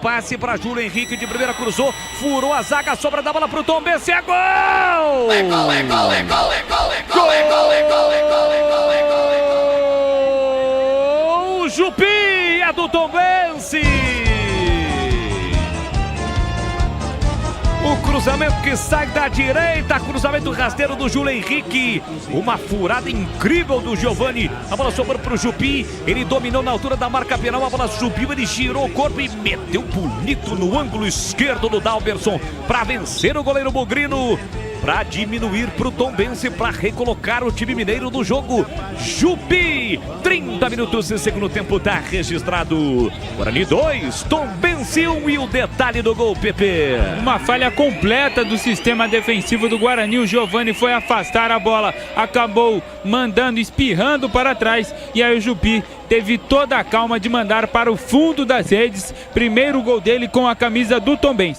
Passe para Júlio Henrique de primeira, cruzou, furou a zaga, sobra da bola para o Tombense, é gol! Gol! Jupi é do Tombense! O cruzamento que sai da direita, cruzamento rasteiro do Júlio Henrique. Uma furada incrível do Giovani. A bola sobrou para o Jupi. Ele dominou na altura da marca penal. A bola subiu, ele girou o corpo e meteu bonito no ângulo esquerdo do Dalberson para vencer o goleiro Bugrino. Para diminuir para o Tombense, para recolocar o time mineiro no jogo. Jupi, 30 minutos e segundo tempo está registrado. Guarani 2, Tombense 1 e o detalhe do gol, Pepe. Uma falha completa do sistema defensivo do Guarani. O Giovani foi afastar a bola, acabou mandando, espirrando para trás. E aí o Jupi teve toda a calma de mandar para o fundo das redes. Primeiro gol dele com a camisa do Tombense.